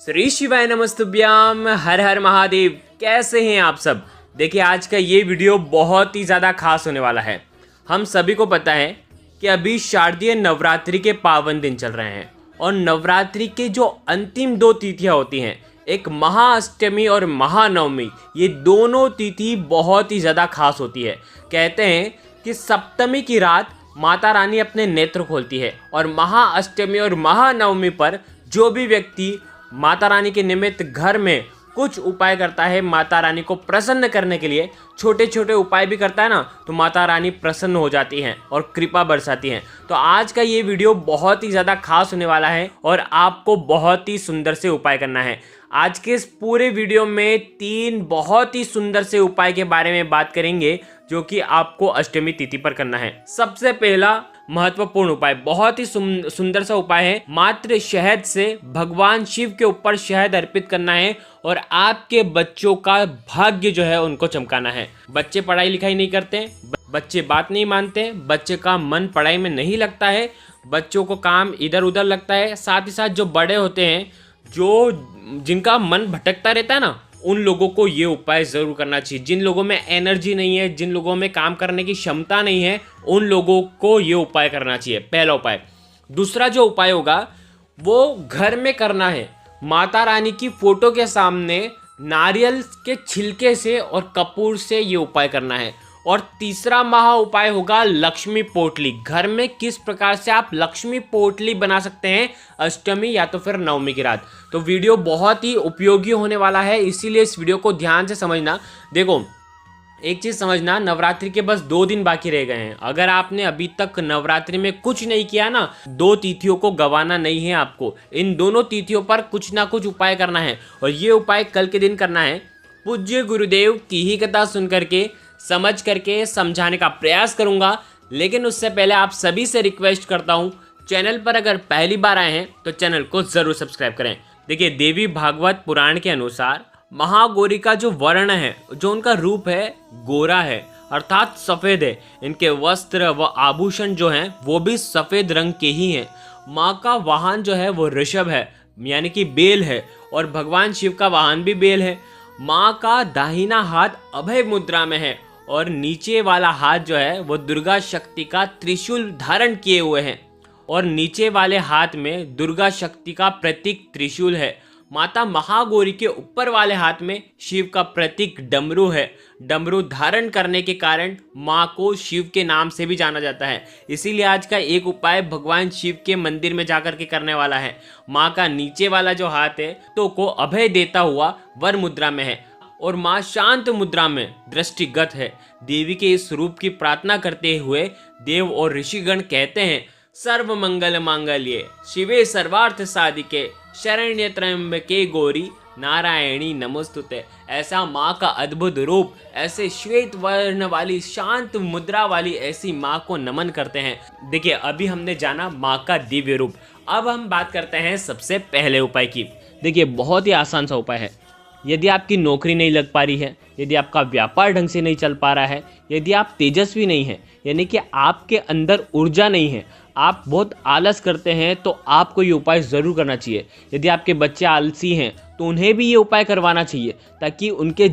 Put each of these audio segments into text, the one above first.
श्री शिवाय नमस्तुभ्याम। हर हर महादेव। कैसे हैं आप सब। देखिए आज का ये वीडियो बहुत ही ज़्यादा खास होने वाला है। हम सभी को पता है कि अभी शारदीय नवरात्रि के पावन दिन चल रहे हैं और नवरात्रि के जो अंतिम दो तिथियां होती हैं, एक महाअष्टमी और महानवमी, ये दोनों तिथि बहुत ही ज़्यादा खास होती है। कहते हैं कि सप्तमी की रात माता रानी अपने नेत्र खोलती है और महाअष्टमी और महानवमी पर जो भी व्यक्ति माता रानी के निमित्त घर में कुछ उपाय करता है, माता रानी को प्रसन्न करने के लिए छोटे छोटे उपाय भी करता है ना, तो माता रानी प्रसन्न हो जाती हैं और कृपा बरसाती हैं। तो आज का ये वीडियो बहुत ही ज़्यादा खास होने वाला है और आपको बहुत ही सुंदर से उपाय करना है। आज के इस पूरे वीडियो में 3 बहुत ही सुंदर से उपाय के बारे में बात करेंगे जो कि आपको अष्टमी तिथि पर करना है। सबसे पहला महत्वपूर्ण उपाय, बहुत ही सुंदर सा उपाय है। मात्र शहद से भगवान शिव के ऊपर शहद अर्पित करना है और आपके बच्चों का भाग्य जो है उनको चमकाना है। बच्चे पढ़ाई लिखाई नहीं करते, बच्चे बात नहीं मानते, बच्चे का मन पढ़ाई में नहीं लगता है, बच्चों को काम इधर उधर लगता है। साथ ही साथ जो बड़े होते हैं, जिनका मन भटकता रहता है ना, उन लोगों को ये उपाय ज़रूर करना चाहिए। जिन लोगों में एनर्जी नहीं है, जिन लोगों में काम करने की क्षमता नहीं है, उन लोगों को ये उपाय करना चाहिए, पहला उपाय। दूसरा जो उपाय होगा वो घर में करना है। माता रानी की फोटो के सामने नारियल के छिलके से और कपूर से ये उपाय करना है। और तीसरा महा उपाय होगा लक्ष्मी पोटली। घर में किस प्रकार से आप लक्ष्मी पोटली बना सकते हैं अष्टमी या तो फिर नवमी की रात। तो वीडियो बहुत ही उपयोगी होने वाला है, इसीलिए इस वीडियो को ध्यान से समझना। देखो एक चीज़ समझना, नवरात्रि के बस 2 दिन बाकी रह गए हैं। अगर आपने अभी तक नवरात्रि में कुछ नहीं किया ना, 2 तिथियों को गंवाना नहीं है आपको। इन दोनों तिथियों पर कुछ ना कुछ उपाय करना है और ये उपाय कल के दिन करना है। पूज्य गुरुदेव की ही कथा सुन करके, समझ करके समझाने का प्रयास करूंगा। लेकिन उससे पहले आप सभी से रिक्वेस्ट करता हूं, चैनल पर अगर पहली बार आए हैं तो चैनल को ज़रूर सब्सक्राइब करें। देखिए देवी भागवत पुराण के अनुसार महागौरी का जो वर्ण है, जो उनका रूप है, गोरा है, अर्थात सफ़ेद है। इनके वस्त्र व आभूषण जो हैं वो भी सफ़ेद रंग के ही हैं। माँ का वाहन जो है वो ऋषभ है, यानी कि बेल है, और भगवान शिव का वाहन भी बेल है। माँ का दाहिना हाथ अभय मुद्रा में है और नीचे वाला हाथ जो है वो दुर्गा शक्ति का त्रिशूल धारण किए हुए हैं और नीचे वाले हाथ में दुर्गा शक्ति का प्रतीक त्रिशूल है। माता महागौरी के ऊपर वाले हाथ में शिव का प्रतीक डमरू है। डमरू धारण करने के कारण माँ को शिव के नाम से भी जाना जाता है। इसीलिए आज का एक उपाय भगवान शिव के मंदिर में जाकर के करने वाला है। माँ का नीचे वाला जो हाथ है तो को अभय देता हुआ वर मुद्रा में है और माँ शांत मुद्रा में दृष्टिगत है। देवी के इस रूप की प्रार्थना करते हुए देव और ऋषिगण कहते हैं, सर्व मंगल मांगल्ये शिवे सर्वार्थ साधिके शरण्य त्र्यंबके गौरी नारायणी नमोस्तुते। ऐसा माँ का अद्भुत रूप, ऐसे श्वेत वर्ण वाली शांत मुद्रा वाली ऐसी माँ को नमन करते हैं। देखिए अभी हमने जाना माँ का दिव्य रूप, अब हम बात करते हैं सबसे पहले उपाय की। देखिए बहुत ही आसान सा उपाय है। यदि आपकी नौकरी नहीं लग पा रही है, यदि आपका व्यापार ढंग से नहीं चल पा रहा है, यदि आप तेजस्वी नहीं हैं, यानी कि आपके अंदर ऊर्जा नहीं है, आप बहुत आलस करते हैं, तो आपको ये उपाय ज़रूर करना चाहिए। यदि आपके बच्चे आलसी हैं तो उन्हें भी ये उपाय करवाना चाहिए ताकि उनके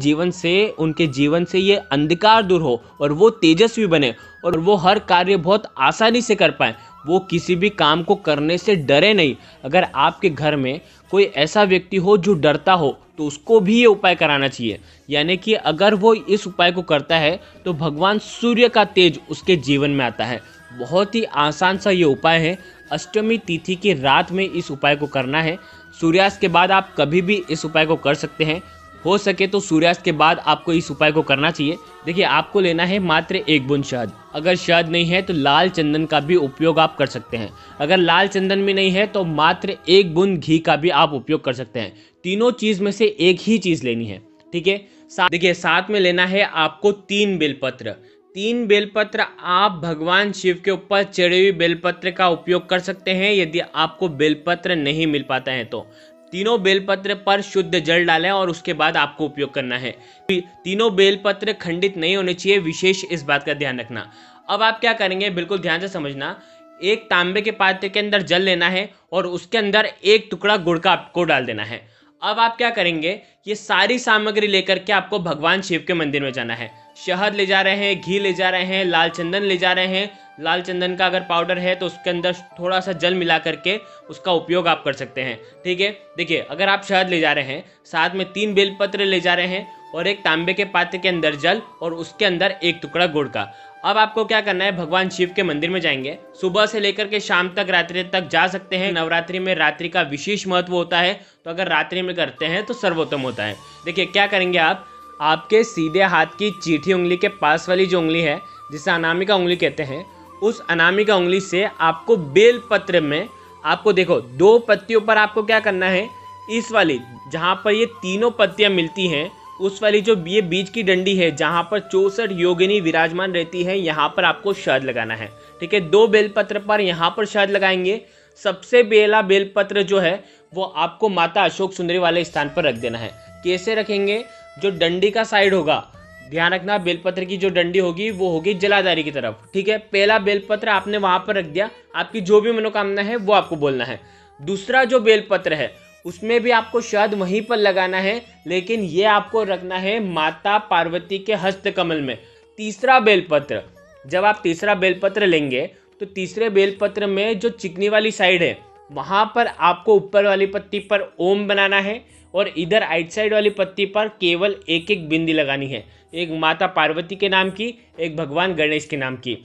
जीवन से ये अंधकार दूर हो और वो तेजस्वी बने और वो हर कार्य बहुत आसानी से कर पाएँ। वो किसी भी काम को करने से डरे नहीं। अगर आपके घर में कोई ऐसा व्यक्ति हो जो डरता हो तो उसको भी ये उपाय कराना चाहिए। यानी कि अगर वो इस उपाय को करता है तो भगवान सूर्य का तेज उसके जीवन में आता है। बहुत ही आसान सा ये उपाय है। अष्टमी तिथि की रात में इस उपाय को करना है। सूर्यास्त के बाद आप कभी भी इस उपाय को कर सकते हैं। हो सके तो सूर्यास्त के बाद आपको इस उपाय को करना चाहिए। देखिए आपको लेना है मात्र 1 बूंद शहद। अगर शहद नहीं है तो लाल चंदन का भी उपयोग आप कर सकते हैं। अगर लाल चंदन भी नहीं है तो मात्र 1 बूंद घी का भी आप उपयोग कर सकते हैं। तीनों चीज़ में से एक ही चीज़ लेनी है, ठीक है। देखिए साथ में लेना है आपको 3 बेलपत्र। 3 बेलपत्र आप भगवान शिव के ऊपर चढ़े हुए बेलपत्र का उपयोग कर सकते हैं। यदि आपको बेलपत्र नहीं मिल पाता है तो तीनों बेलपत्र पर शुद्ध जल डालें और उसके बाद आपको उपयोग करना है। तीनों बेलपत्र खंडित नहीं होने चाहिए, विशेष इस बात का ध्यान रखना। अब आप क्या करेंगे, बिल्कुल ध्यान से समझना। एक तांबे के पात्र के अंदर जल लेना है और उसके अंदर 1 टुकड़ा गुड़ का आपको डाल देना है। अब आप क्या करेंगे, ये सारी सामग्री लेकर के आपको भगवान शिव के मंदिर में जाना है। शहद ले जा रहे हैं, घी ले जा रहे हैं, लाल चंदन ले जा रहे हैं। लाल चंदन का अगर पाउडर है तो उसके अंदर थोड़ा सा जल मिला करके उसका उपयोग आप कर सकते हैं। ठीक है, देखिए अगर आप शहद ले जा रहे हैं, साथ में 3 बेलपत्र ले जा रहे हैं और एक तांबे के पात्र के अंदर जल और उसके अंदर एक टुकड़ा गुड़ का। अब आपको क्या करना है, भगवान शिव के मंदिर में जाएंगे। सुबह से लेकर के शाम तक, रात्रि तक जा सकते हैं। नवरात्रि में रात्रि का विशेष महत्व होता है, तो अगर रात्रि में करते हैं तो सर्वोत्तम होता है। देखिए क्या करेंगे आप, आपके सीधे हाथ की चीठी उंगली के पास वाली जो उंगली है, जिसे अनामिका उंगली कहते हैं, उस अनामिका उंगली से आपको बेल पत्र में, आपको देखो 2 पत्तियों पर आपको क्या करना है, इस वाली जहाँ पर ये तीनों पत्तियाँ मिलती हैं, उस वाली जो ये बीच की डंडी है जहाँ पर 64 योगिनी विराजमान रहती है, यहाँ पर आपको शहद लगाना है। ठीक है, 2 बेलपत्र पर यहाँ पर शहद लगाएंगे। सबसे पहला बेलपत्र जो है वो आपको माता अशोक सुंदरी वाले स्थान पर रख देना है। कैसे रखेंगे, जो डंडी का साइड होगा, ध्यान रखना बेलपत्र की जो डंडी होगी वो होगी जलाधारी की तरफ। ठीक है, पहला बेलपत्र आपने वहां पर रख दिया, आपकी जो भी मनोकामना है वो आपको बोलना है। दूसरा जो बेलपत्र है उसमें भी आपको शहद वहीं पर लगाना है, लेकिन ये आपको रखना है माता पार्वती के हस्त कमल में। तीसरा बेलपत्र, जब आप तीसरा बेलपत्र लेंगे तो तीसरे बेलपत्र में जो चिकनी वाली साइड है वहां पर आपको ऊपर वाली पत्ती पर ओम बनाना है और इधर आइट साइड वाली पत्ती पर केवल एक एक बिंदी लगानी है, एक माता पार्वती के नाम की, एक भगवान गणेश के नाम की।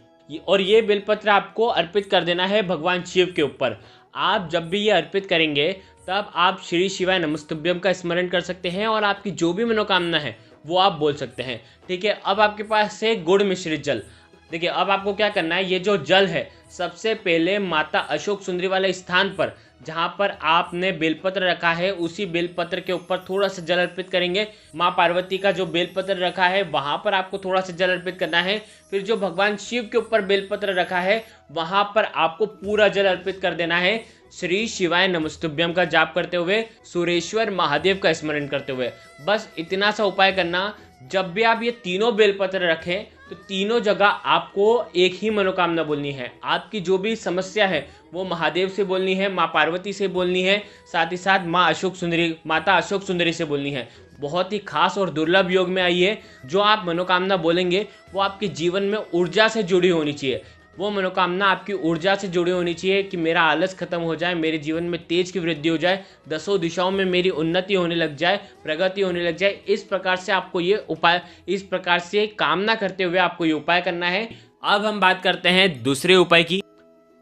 और ये बेलपत्र आपको अर्पित कर देना है भगवान शिव के ऊपर। आप जब भी ये अर्पित करेंगे तब आप श्री शिवाय नमस्तुभ्यम का स्मरण कर सकते हैं और आपकी जो भी मनोकामना है वो आप बोल सकते हैं। ठीक है, अब आपके पास है गुड़ मिश्रित जल। देखिए अब आपको क्या करना है, ये जो जल है सबसे पहले माता अशोक सुंदरी वाले स्थान पर जहाँ पर आपने बेलपत्र रखा है उसी बेलपत्र के ऊपर थोड़ा सा जल अर्पित करेंगे। माँ पार्वती का जो बेलपत्र रखा है वहाँ पर आपको थोड़ा सा जल अर्पित करना है। फिर जो भगवान शिव के ऊपर बेलपत्र रखा है वहाँ पर आपको पूरा जल अर्पित कर देना है। श्री शिवाय नमस्तुभ्यम का जाप करते हुए, सुरेश्वर महादेव का स्मरण करते हुए, बस इतना सा उपाय करना। जब भी आप ये तीनों बेलपत्र रखें तो तीनों जगह आपको एक ही मनोकामना बोलनी है। आपकी जो भी समस्या है वो महादेव से बोलनी है, माँ पार्वती से बोलनी है, साथ ही साथ माता अशोक सुंदरी से बोलनी है। बहुत ही खास और दुर्लभ योग में आई है। जो आप मनोकामना बोलेंगे वो आपके जीवन में ऊर्जा से जुड़ी होनी चाहिए। वो मनोकामना आपकी ऊर्जा से जुड़ी होनी चाहिए कि मेरा आलस खत्म हो जाए, मेरे जीवन में तेज की वृद्धि हो जाए, 10 दिशाओं में मेरी उन्नति होने लग जाए, प्रगति होने लग जाए। इस प्रकार से आपको ये उपाय, इस प्रकार से कामना करते हुए आपको ये उपाय करना है। अब हम बात करते हैं दूसरे उपाय की।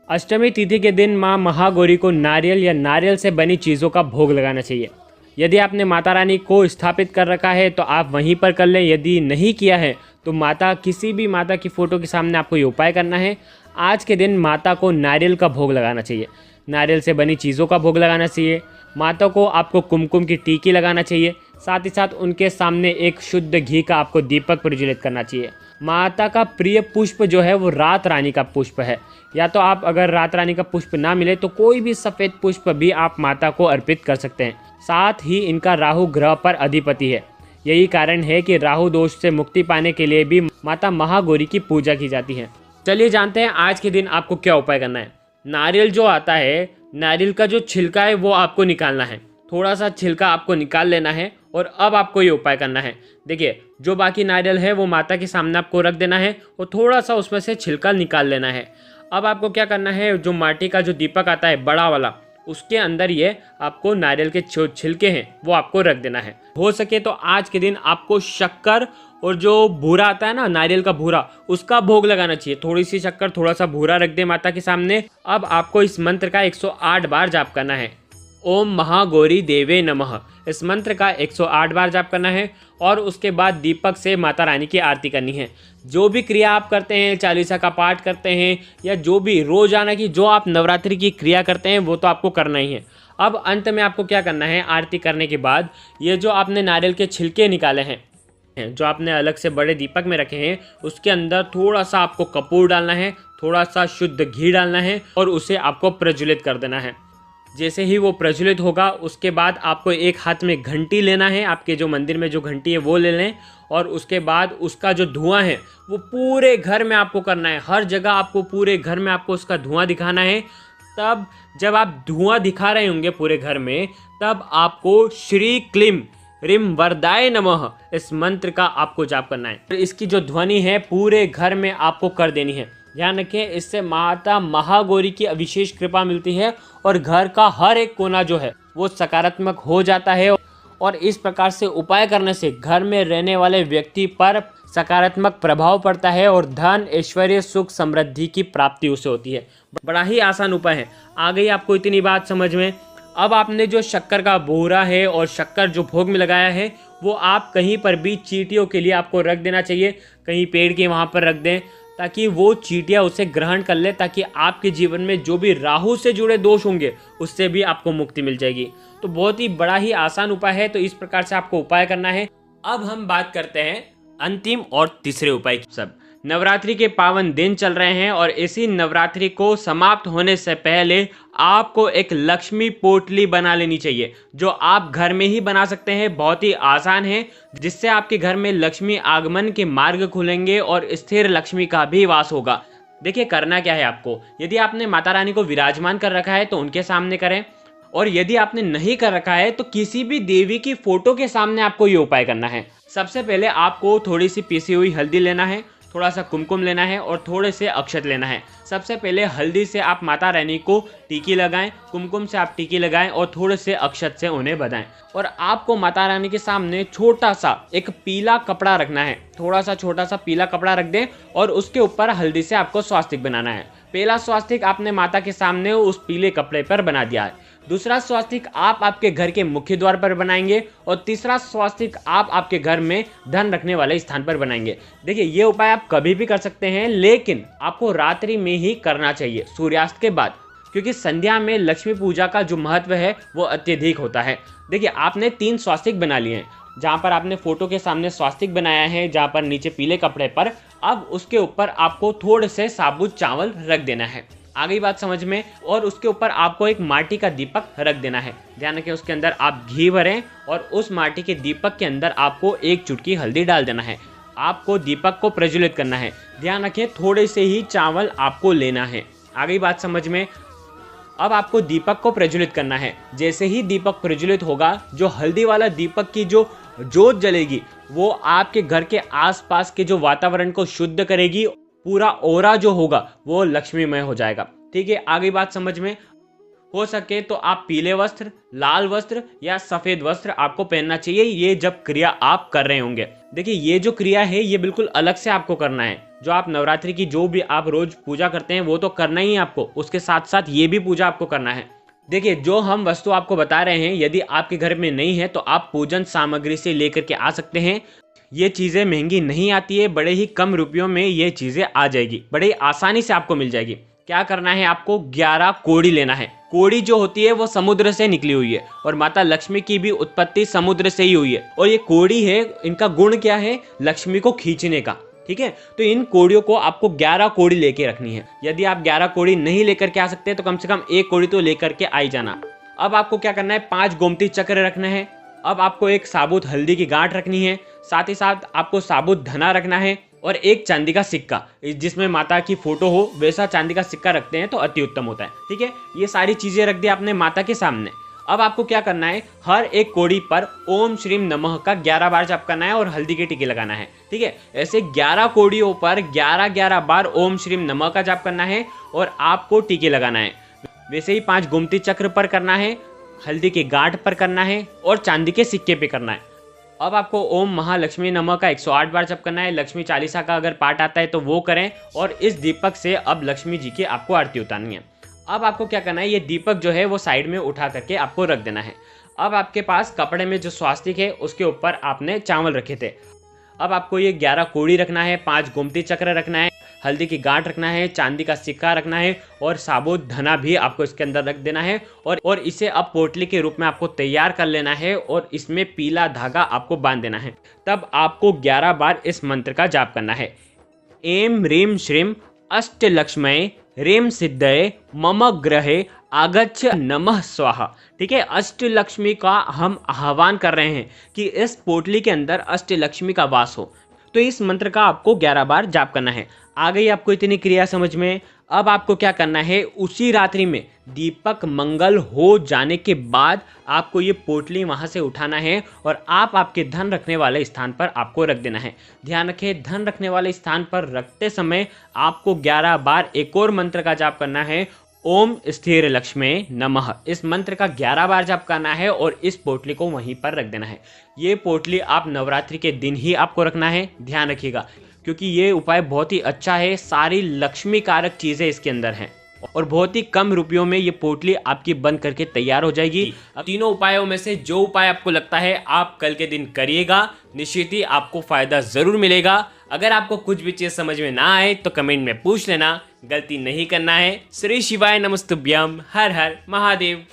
अष्टमी तिथि के दिन माँ महागौरी को नारियल या नारियल से बनी चीज़ों का भोग लगाना चाहिए। यदि आपने माता रानी को स्थापित कर रखा है तो आप वहीं पर कर लें। यदि नहीं किया है तो किसी भी माता की फ़ोटो के सामने आपको ये उपाय करना है। आज के दिन माता को नारियल का भोग लगाना चाहिए, नारियल से बनी चीज़ों का भोग लगाना चाहिए। माता को आपको कुमकुम की टीकी लगाना चाहिए। साथ ही साथ उनके सामने एक शुद्ध घी का आपको दीपक प्रज्वलित करना चाहिए। माता का प्रिय पुष्प जो है वो रात रानी का पुष्प है। या तो आप अगर रात रानी का पुष्प ना मिले तो कोई भी सफ़ेद पुष्प भी आप माता को अर्पित कर सकते हैं। साथ ही इनका राहु ग्रह पर अधिपति है। यही कारण है कि राहु दोष से मुक्ति पाने के लिए भी माता महागौरी की पूजा की जाती है। चलिए जानते हैं आज के दिन आपको क्या उपाय करना है। नारियल जो आता है, नारियल का जो छिलका है वो आपको निकालना है। थोड़ा सा छिलका आपको निकाल लेना है और अब आपको ये उपाय करना है। देखिए जो बाकी नारियल है वो माता के सामने आपको रख देना है और थोड़ा सा उसमें से छिलका निकाल लेना है। अब आपको क्या करना है, जो माटी का जो दीपक आता है बड़ा वाला, उसके अंदर ये आपको नारियल के जो छिलके हैं वो आपको रख देना है। हो सके तो आज के दिन आपको शक्कर और जो भूरा आता है ना, नारियल का भूरा, उसका भोग लगाना चाहिए। थोड़ी सी शक्कर, थोड़ा सा भूरा रख दे माता के सामने। अब आपको इस मंत्र का 108 बार जाप करना है। ओम महागौरी देवे नमः, इस मंत्र का 108 बार जाप करना है और उसके बाद दीपक से माता रानी की आरती करनी है। जो भी क्रिया आप करते हैं, चालीसा का पाठ करते हैं या जो भी रोजाना की जो आप नवरात्रि की क्रिया करते हैं वो तो आपको करना ही है। अब अंत में आपको क्या करना है, आरती करने के बाद ये जो आपने नारियल के छिलके निकाले हैं, जो आपने अलग से बड़े दीपक में रखे हैं, उसके अंदर थोड़ा सा आपको कपूर डालना है, थोड़ा सा शुद्ध घी डालना है और उसे आपको प्रज्वलित कर देना है। जैसे ही वो प्रज्वलित होगा उसके बाद आपको एक हाथ में घंटी लेना है, आपके जो मंदिर में जो घंटी है वो ले लें और उसके बाद उसका जो धुआं है वो पूरे घर में आपको करना है। हर जगह आपको, पूरे घर में आपको उसका धुआं दिखाना है। तब जब आप धुआं दिखा रहे होंगे पूरे घर में, तब आपको श्री क्लीम रिम वरदाय नमः इस मंत्र का आपको जाप करना है। इसकी जो ध्वनि है पूरे घर में आपको कर देनी है। ध्यान रखें, इससे माता महागौरी की विशेष कृपा मिलती है और घर का हर एक कोना जो है वो सकारात्मक हो जाता है। और इस प्रकार से उपाय करने से घर में रहने वाले व्यक्ति पर सकारात्मक प्रभाव पड़ता है और धन, ऐश्वर्य, सुख, समृद्धि की प्राप्ति उसे होती है। बड़ा ही आसान उपाय है। आ गई आपको इतनी बात समझ में? अब आपने जो शक्कर का बोरा है और शक्कर जो भोग में लगाया है वो आप कहीं पर भी चींटियों के लिए आपको रख देना चाहिए। कहीं पेड़ के वहाँ पर रख दें ताकि वो चींटियाँ उसे ग्रहण कर ले, ताकि आपके जीवन में जो भी राहु से जुड़े दोष होंगे उससे भी आपको मुक्ति मिल जाएगी। तो बहुत ही बड़ा ही आसान उपाय है। तो इस प्रकार से आपको उपाय करना है। अब हम बात करते हैं अंतिम और तीसरे उपाय की। सब नवरात्रि के पावन दिन चल रहे हैं और इसी नवरात्रि को समाप्त होने से पहले आपको एक लक्ष्मी पोटली बना लेनी चाहिए, जो आप घर में ही बना सकते हैं। बहुत ही आसान है, जिससे आपके घर में लक्ष्मी आगमन के मार्ग खुलेंगे और स्थिर लक्ष्मी का भी वास होगा। देखिए, करना क्या है आपको, यदि आपने माता रानी को विराजमान कर रखा है तो उनके सामने करें, और यदि आपने नहीं कर रखा है तो किसी भी देवी की फोटो के सामने आपको ये उपाय करना है। सबसे पहले आपको थोड़ी सी पीसी हुई हल्दी लेना है, थोड़ा सा कुमकुम लेना है और थोड़े से अक्षत लेना है। सबसे पहले हल्दी से आप माता रानी को टीकी लगाएं, कुमकुम से आप टीकी लगाएं और थोड़े से अक्षत से उन्हें बधाएं। और आपको माता रानी के सामने छोटा सा एक पीला कपड़ा रखना है। थोड़ा सा छोटा सा पीला कपड़ा रख दें और उसके ऊपर हल्दी से आपको स्वास्तिक बनाना है। पहला स्वास्तिक आपने माता के सामने उस पीले कपड़े पर बना दिया है। दूसरा स्वास्तिक आप आपके घर के मुख्य द्वार पर बनाएंगे और तीसरा स्वास्तिक आप आपके घर में धन रखने वाले स्थान पर बनाएंगे। देखिए, ये उपाय आप कभी भी कर सकते हैं, लेकिन आपको रात्रि में ही करना चाहिए, सूर्यास्त के बाद, क्योंकि संध्या में लक्ष्मी पूजा का जो महत्व है वो अत्यधिक होता है। देखिए, आपने 3 स्वास्तिक बना लिए हैं। जहाँ पर आपने फोटो के सामने स्वास्तिक बनाया है, जहाँ पर नीचे पीले कपड़े पर, अब उसके ऊपर आपको थोड़े से साबुत चावल रख देना है। आ गई बात समझ में? और उसके ऊपर आपको एक माटी का दीपक रख देना है। ध्यान रखें, उसके अंदर आप घी भरें और उस माटी के दीपक के अंदर आपको 1 चुटकी हल्दी डाल देना है। आपको दीपक को प्रज्वलित करना है। ध्यान रखें, थोड़े से ही चावल आपको लेना है। आ गई बात समझ में? अब आपको दीपक को प्रज्वलित करना है। जैसे ही दीपक प्रज्वलित होगा, जो हल्दी वाला दीपक की जो जोत जलेगी वो आपके घर के आसपास के जो वातावरण को शुद्ध करेगी। पूरा ओरा जो होगा वो लक्ष्मीमय हो जाएगा। ठीक है, आगे बात समझ में? हो सके तो आप पीले वस्त्र, लाल वस्त्र या सफेद वस्त्र आपको पहनना चाहिए, ये जब क्रिया आप कर रहे होंगे। देखिए, ये जो क्रिया है ये बिल्कुल अलग से आपको करना है। जो आप नवरात्रि की जो भी आप रोज पूजा करते हैं वो तो करना ही है आपको, उसके साथ साथ ये भी पूजा आपको करना है। देखिए, जो हम वस्तु आपको बता रहे हैं, यदि आपके घर में नहीं है तो आप पूजन सामग्री से लेकर के आ सकते हैं। ये चीज़ें महंगी नहीं आती है, बड़े ही कम रुपयों में ये चीज़ें आ जाएगी, बड़े ही आसानी से आपको मिल जाएगी। क्या करना है आपको? 11 कोड़ी लेना है। कोड़ी जो होती है वो समुद्र से निकली हुई है और माता लक्ष्मी की भी उत्पत्ति समुद्र से ही हुई है। और ये कोड़ी है, इनका गुण क्या है? लक्ष्मी को खींचने का। ठीक है, तो इन कोड़ियों को आपको 11 कोड़ी लेके रखनी है। यदि आप 11 कोड़ी नहीं लेकर के आ सकते तो कम से कम 1 कोड़ी तो लेकर के आई जाना। अब आपको क्या करना है? 5 गोमती चक्र रखना है। अब आपको एक साबुत हल्दी की गांठ रखनी है, साथ ही साथ आपको साबुत धना रखना है और एक चांदी का सिक्का, जिसमें माता की फोटो हो वैसा चांदी का सिक्का रखते हैं तो अति उत्तम होता है। ठीक है, ये सारी चीजें रख दी आपने माता के सामने। अब आपको क्या करना है? हर एक कोड़ी पर ओम श्रीम नमः का 11 बार जाप करना है और हल्दी के टीके लगाना है। ठीक है, ऐसे 11 कोड़ियों पर 11 बार ओम श्रीम नमः का जाप करना है और आपको टीके लगाना है। वैसे ही 5 गोमती चक्र पर करना है, हल्दी के गांठ पर करना है और चांदी के सिक्के पे करना है। अब आपको ओम महालक्ष्मी नमः का 108 बार जप करना है। लक्ष्मी चालीसा का अगर पाठ आता है तो वो करें और इस दीपक से अब लक्ष्मी जी की आपको आरती उतारनी है। अब आपको क्या करना है? ये दीपक जो है वो साइड में उठा करके आपको रख देना है। अब आपके पास कपड़े में जो स्वास्तिक है उसके ऊपर आपने चावल रखे थे। अब आपको ये 11 कोड़ी रखना है, 5 गोमती चक्र रखना है, हल्दी की गांठ रखना है, चांदी का सिक्का रखना है और साबुत धना भी आपको इसके अंदर रख देना है। और इसे अब पोटली के रूप में आपको तैयार कर लेना है और इसमें पीला धागा आपको बांध देना है। तब आपको 11 बार इस मंत्र का जाप करना है। एम ह्रीम श्रीम अष्टलक्ष्मये रेम सिद्धये मम ग्रहे आगच्छ नमः स्वाहा। ठीक है, अष्टलक्ष्मी का हम आह्वान कर रहे हैं कि इस पोटली के अंदर अष्टलक्ष्मी का वास हो। तो इस मंत्र का आपको 11 बार जाप करना है। आ गई आपको इतनी क्रिया समझ में। अब आपको क्या करना है, उसी रात्रि में दीपक मंगल हो जाने के बाद आपको ये पोटली वहां से उठाना है और आप आपके धन रखने वाले स्थान पर आपको रख देना है। ध्यान रखें, धन रखने वाले स्थान पर रखते समय आपको 11 बार एक और मंत्र का जाप करना है, ओम स्थिर लक्ष्मी नमः। इस मंत्र का 11 बार जाप करना है और इस पोटली को वहीं पर रख देना है। ये पोटली आप नवरात्रि के दिन ही आपको रखना है, ध्यान रखिएगा, क्योंकि ये उपाय बहुत ही अच्छा है। सारी लक्ष्मी कारक चीज़ें इसके अंदर हैं और बहुत ही कम रुपयों में ये पोटली आपकी बन करके तैयार हो जाएगी। अब तीनों उपायों में से जो उपाय आपको लगता है आप कल के दिन करिएगा, निश्चित ही आपको फायदा जरूर मिलेगा। अगर आपको कुछ भी चीज समझ में ना आए तो कमेंट में पूछ लेना, गलती नहीं करना है। श्री शिवाय नमस्तुभ्यम, हर हर महादेव।